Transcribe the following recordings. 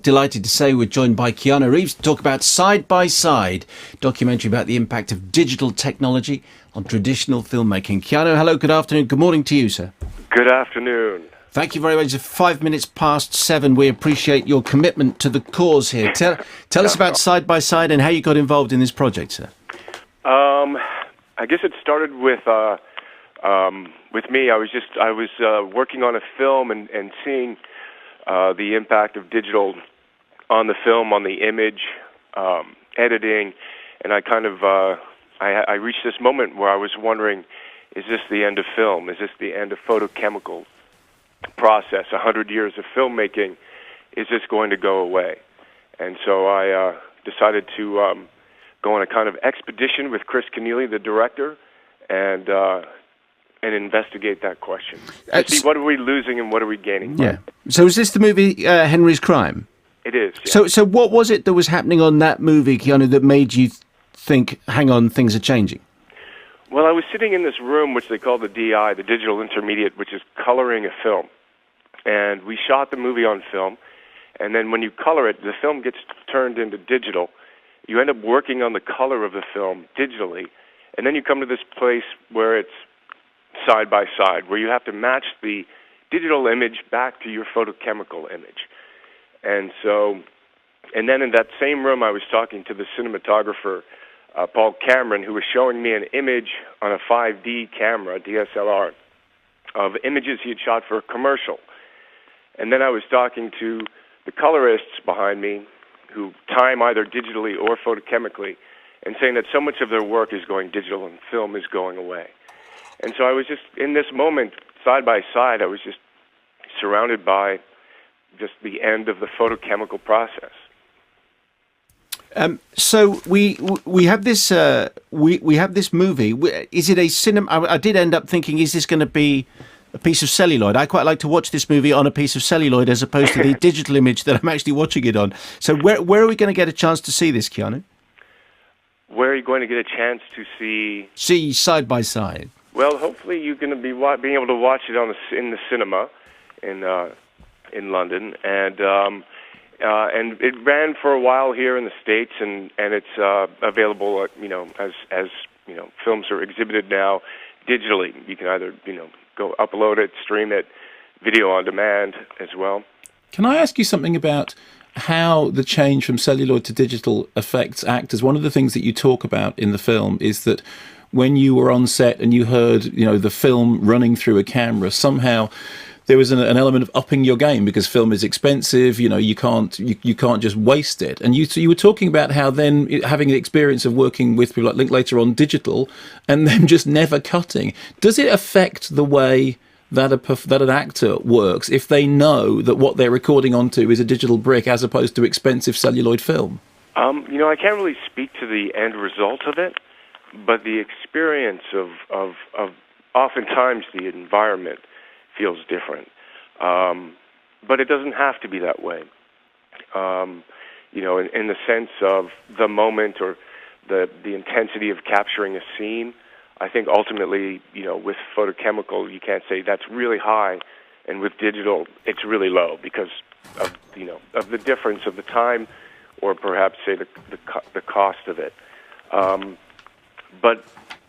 delighted to say we're joined by Keanu Reeves to talk about Side by Side, documentary about the impact of digital technology on traditional filmmaking. Keanu, hello, good afternoon, good morning to you, sir. Good afternoon. Thank you very much. It's 5 minutes past 7. We appreciate your commitment to the cause here. Tell us about Side by Side and how you got involved in this project, sir. I guess it started with me. I was working on a film and seeing the impact of digital on the film, on the image, editing, and I reached this moment where I was wondering, is this the end of film? Is this the end of photochemical process? 100 years of filmmaking, is this going to go away? And so I decided to go on a kind of expedition with Chris Keanu, the director, and investigate that question. See what are we losing and what are we gaining? Yeah. So is this the movie Henry's Crime? It is. Yeah. So what was it that was happening on that movie, Keanu, that made you think, hang on, things are changing? Well, I was sitting in this room, which they call the DI, the Digital Intermediate, which is coloring a film. And we shot the movie on film. And then when you color it, the film gets turned into digital. You end up working on the color of the film digitally. And then you come to this place where it's side by side, where you have to match the digital image back to your photochemical image. And then in that same room, I was talking to the cinematographer, Paul Cameron, who was showing me an image on a 5D camera, DSLR, of images he had shot for a commercial. And then I was talking to the colorists behind me, who time either digitally or photochemically, and saying that so much of their work is going digital and film is going away. And so I was just, in this moment, side by side, I was just surrounded by just the end of the photochemical process. So we have this we have this movie. Is it a cinema? I did end up thinking, is this going to be a piece of celluloid? I quite like to watch this movie on a piece of celluloid as opposed to the digital image that I'm actually watching it on. So where are we going to get a chance to see this, Keanu? Where are you going to get a chance to see Side by Side? Well, hopefully you're going to be being able to watch it in the cinema in London, and it ran for a while here in the States, and it's available, as films are exhibited now digitally. You can either go upload it, stream it, video on demand as well. Can I ask you something about how the change from celluloid to digital affects actors? One of the things that you talk about in the film is that when you were on set and you heard, the film running through a camera, somehow there was an element of upping your game because film is expensive. You can't just waste it. And you were talking about how then having the experience of working with people like Linklater on digital and them just never cutting. Does it affect the way that an actor works if they know that what they're recording onto is a digital brick as opposed to expensive celluloid film? I can't really speak to the end result of it, but the experience of oftentimes the environment feels different. But it doesn't have to be that way. In the sense of the moment or the intensity of capturing a scene, I think ultimately, with photochemical, you can't say that's really high, and with digital, it's really low because of the difference of the time, or perhaps say the cost of it. But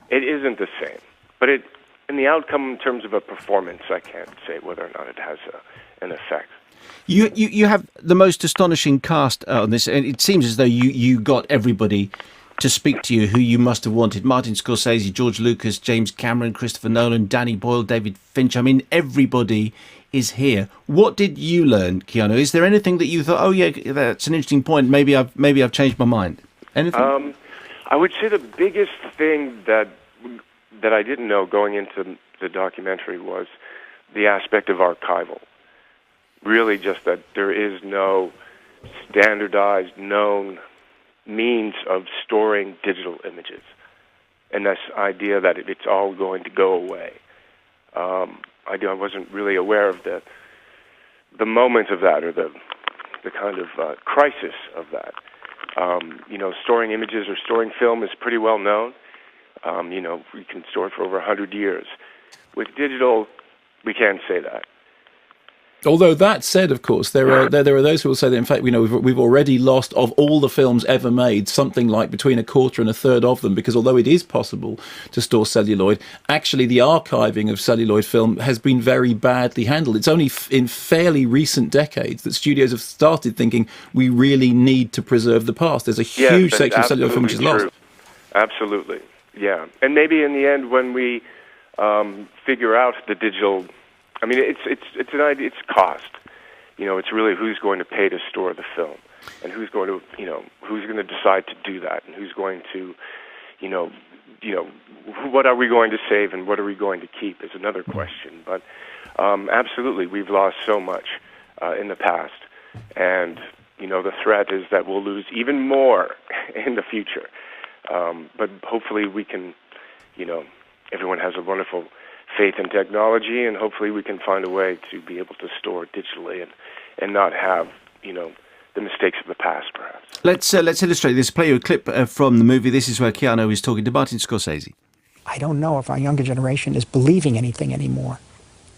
it isn't the same. But in the outcome, in terms of a performance, I can't say whether or not it has an effect. You have the most astonishing cast on this, and it seems as though you got everybody to speak to you who you must have wanted. Martin Scorsese, George Lucas, James Cameron, Christopher Nolan, Danny Boyle, David Finch. I mean, everybody is here. What did you learn, Keanu? Is there anything that you thought, oh yeah, that's an interesting point, maybe I've changed my mind? Anything? I would say the biggest thing that I didn't know going into the documentary was the aspect of archival. Really just that there is no standardized, known means of storing digital images. And this idea that it's all going to go away. I wasn't really aware of the moment of that or the kind of crisis of that. Storing images or storing film is pretty well known. We can store it for over 100 years. With digital, we can't say that. Although that said, of course, there are those who will say that in fact, we've already lost, of all the films ever made, something like between a quarter and a third of them, because although it is possible to store celluloid, actually the archiving of celluloid film has been very badly handled. It's only in fairly recent decades that studios have started thinking we really need to preserve the past. There's a huge section of celluloid film which is lost. Absolutely, yeah. And maybe in the end, when we figure out the digital, I mean, it's an idea. It's cost. It's really who's going to pay to store the film, and who's going to decide to do that, and who's going to, what are we going to save and what are we going to keep is another question. But absolutely, we've lost so much in the past, and the threat is that we'll lose even more in the future. But hopefully we can, everyone has a wonderful faith in technology, and hopefully we can find a way to be able to store digitally and not have, the mistakes of the past, perhaps. Let's illustrate this. Play you a clip from the movie. This is where Keanu is talking to Martin Scorsese. I don't know if our younger generation is believing anything anymore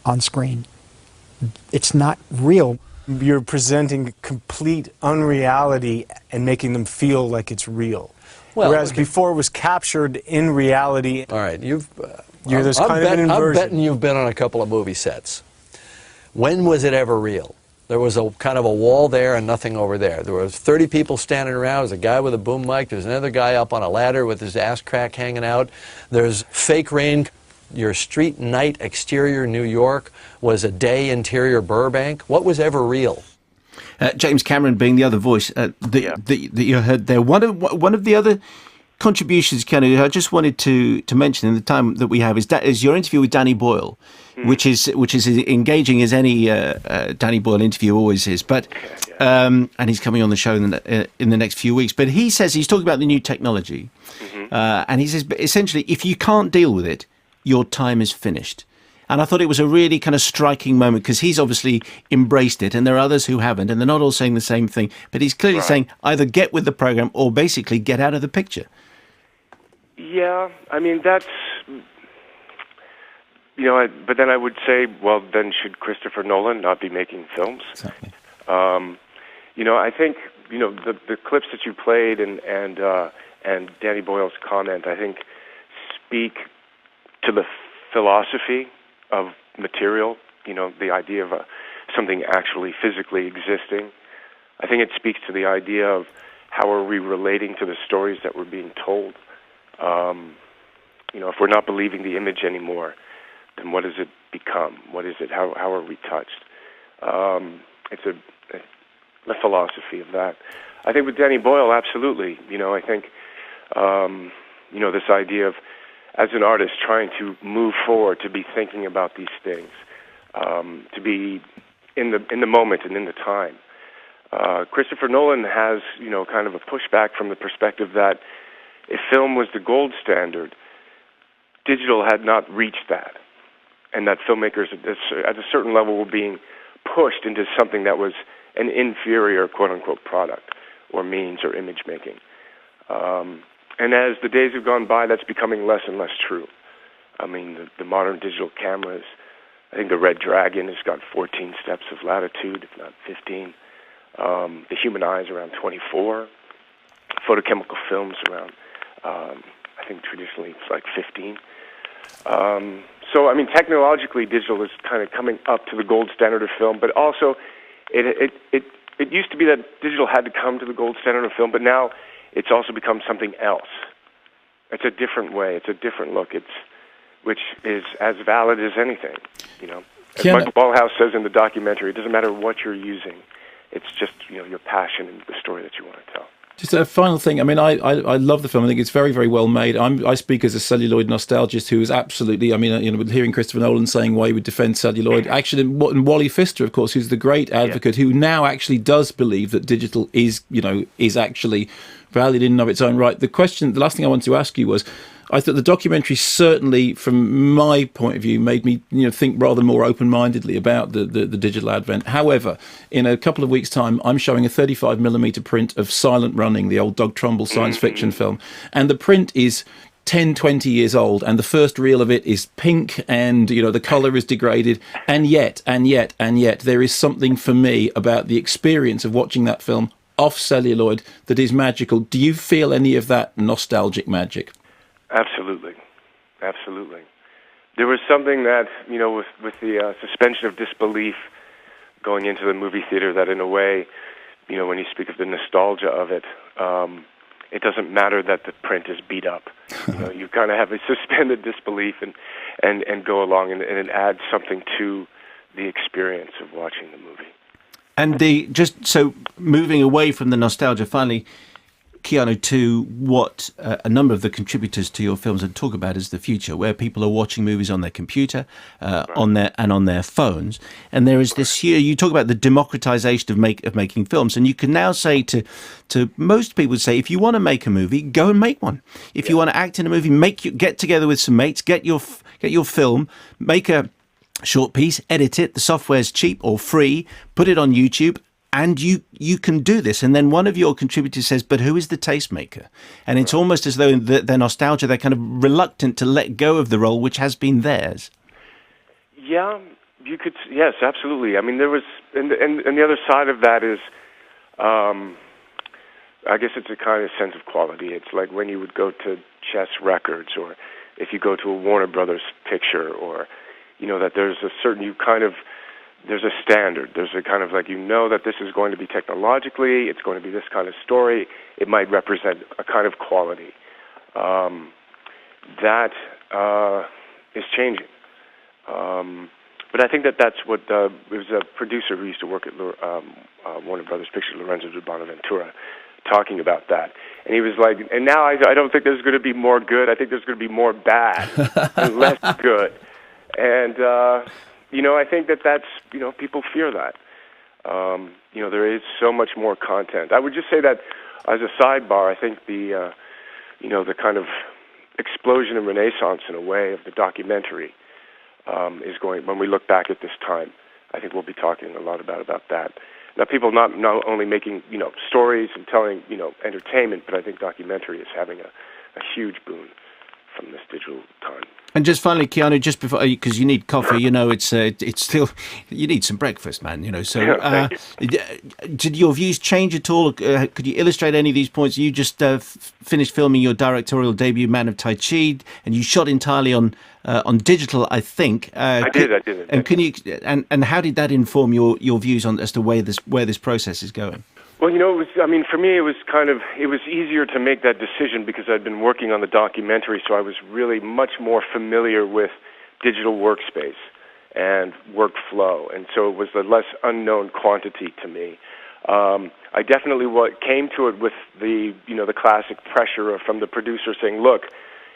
on screen. It's not real. You're presenting complete unreality and making them feel like it's real. Well, whereas before it was captured in reality. All right, there's kind of an inversion. I'm betting you've been on a couple of movie sets. When was it ever real? There was a kind of a wall there and nothing over there. There was 30 people standing around. There was a guy with a boom mic. There's another guy up on a ladder with his ass crack hanging out. There's fake rain. Your street night exterior New York was a day interior Burbank. What was ever real? James Cameron being the other voice that you heard there. One of the other contributions, Keanu, I just wanted to mention in the time that we have is your interview with Danny Boyle, which is as engaging as any Danny Boyle interview always is. But and he's coming on the show in the next few weeks. But he says he's talking about the new technology, and he says essentially if you can't deal with it, your time is finished. And I thought it was a really kind of striking moment because he's obviously embraced it and there are others who haven't, and they're not all saying the same thing. But he's clearly saying either get with the program or basically get out of the picture. Yeah, I mean, that's, but then I would say, well, then should Christopher Nolan not be making films? Exactly. I think, the clips that you played and Danny Boyle's comment, I think, speak to the philosophy of material, the idea of something actually physically existing. I think it speaks to the idea of how are we relating to the stories that we're being told. If we're not believing the image anymore, then what does it become? What is it? How are we touched? It's the philosophy of that. I think with Danny Boyle, absolutely. I think, this idea of, as an artist, trying to move forward, to be thinking about these things, to be in the moment and in the time. Christopher Nolan has, kind of a pushback from the perspective that if film was the gold standard, digital had not reached that, and that filmmakers at a certain level were being pushed into something that was an inferior, quote-unquote, product or means or image making. And as the days have gone by, that's becoming less and less true. I mean, the modern digital cameras, I think the Red Dragon has got 14 steps of latitude, if not 15. The human eye is around 24. Photochemical films around, I think traditionally it's like 15. So, I mean, technologically, digital is kind of coming up to the gold standard of film, but also it used to be that digital had to come to the gold standard of film, but now it's also become something else. It's a different way. It's a different look. Which is as valid as anything. As Michael Ballhaus says in the documentary, it doesn't matter what you're using. It's just your passion and the story that you want to tell. Just a final thing. I mean, I love the film. I think it's very, very well made. I speak as a celluloid nostalgist who is absolutely. I mean, hearing Christopher Nolan saying why he would defend celluloid, actually, and Wally Pfister, of course, who's the great advocate who now actually does believe that digital is actually valid in and of its own right. The last thing I wanted to ask you was, I thought the documentary certainly, from my point of view, made me think rather more open-mindedly about the digital advent. However, in a couple of weeks' time, I'm showing a 35mm print of Silent Running, the old Doug Trumbull science fiction film, and the print is 10, 20 years old, and the first reel of it is pink, and the colour is degraded, and yet there is something for me about the experience of watching that film off celluloid that is magical. Do you feel any of that nostalgic magic? Absolutely. There was something that, with the suspension of disbelief going into the movie theater, that in a way, when you speak of the nostalgia of it, it doesn't matter that the print is beat up. You kind of have a suspended disbelief and go along, and it adds something to the experience of watching the movie. And so moving away from the nostalgia, finally, Keanu, to what a number of the contributors to your films and talk about is the future, where people are watching movies on their computer, on their phones, and there is this here. You talk about the democratization of making films, and you can now say to most people, say, if you want to make a movie, go and make one. If you want to act in a movie, get together with some mates, get your film, make a short piece, edit it. The software's cheap or free. Put it on YouTube. And you can do this. And then one of your contributors says, but who is the tastemaker? And it's almost as though their nostalgia, they're kind of reluctant to let go of the role which has been theirs. Yeah, yes, absolutely. I mean, there was, and the other side of that is, I guess it's a kind of sense of quality. It's like when you would go to Chess Records, or if you go to a Warner Brothers picture, or, that there's a certain, there's a standard. There's a kind of like, that this is going to be technologically, it's going to be this kind of story. It might represent a kind of quality. That is changing. But I think that's what, there was a producer who used to work at Warner Brothers Pictures, Lorenzo de Bonaventura, talking about that. And he was like, and now I don't think there's going to be more good. I think there's going to be more bad and less good. And, I think that's, people fear that. There is so much more content. I would just say that as a sidebar, I think the kind of explosion and renaissance in a way of the documentary is going, when we look back at this time, I think we'll be talking a lot about that. Now, people not only making, stories and telling, entertainment, but I think documentary is having a huge boon from this digital time. And just finally, Keanu, just before, because you need coffee, it's still, you need some breakfast, man, so did your views change at all? Could you illustrate any of these points? You just finished filming your directorial debut, Man of Tai Chi, and you shot entirely on digital, I think. I did. And can you, and how did that inform your views on as to where this process is going? Well, for me, it was easier to make that decision because I'd been working on the documentary, so I was really much more familiar with digital workspace and workflow, and so it was a less unknown quantity to me. I definitely came to it with the classic pressure from the producer saying, look,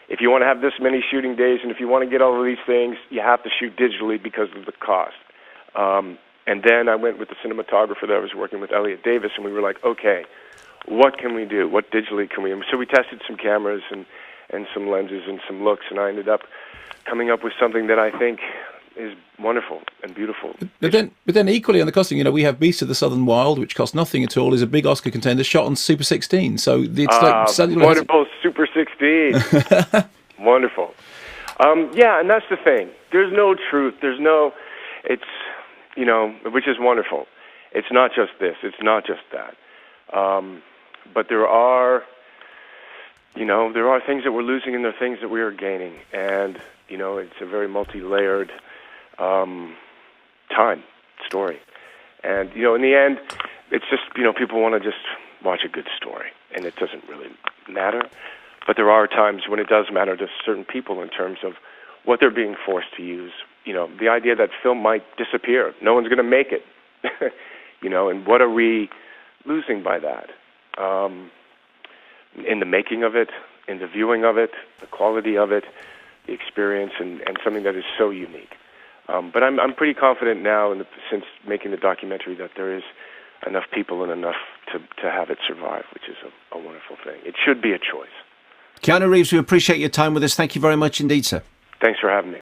if you want to have this many shooting days and if you want to get all of these things, you have to shoot digitally because of the cost. And then I went with the cinematographer that I was working with, Elliot Davis, and we were like, okay, what can we do? What digitally can we? So we tested some cameras and some lenses and some looks, and I ended up coming up with something that I think is wonderful and beautiful. But then equally on the costing, we have Beast of the Southern Wild, which cost nothing at all, is a big Oscar contender, shot on Super 16. So it's like cellular. Wonderful, Super 16. Wonderful. Yeah, and that's the thing. There's no truth. It's, which is wonderful. It's not just this. It's not just that. But there are things that we're losing and there are things that we are gaining. And, it's a very multi-layered story. And, in the end, it's just, people want to just watch a good story. And it doesn't really matter. But there are times when it does matter to certain people in terms of what they're being forced to use. The idea that film might disappear. No one's going to make it. And what are we losing by that? In the making of it, in the viewing of it, the quality of it, the experience, and something that is so unique. But I'm pretty confident now, since making the documentary, that there is enough people and enough to have it survive, which is a wonderful thing. It should be a choice. Keanu Reeves, we appreciate your time with us. Thank you very much indeed, sir. Thanks for having me.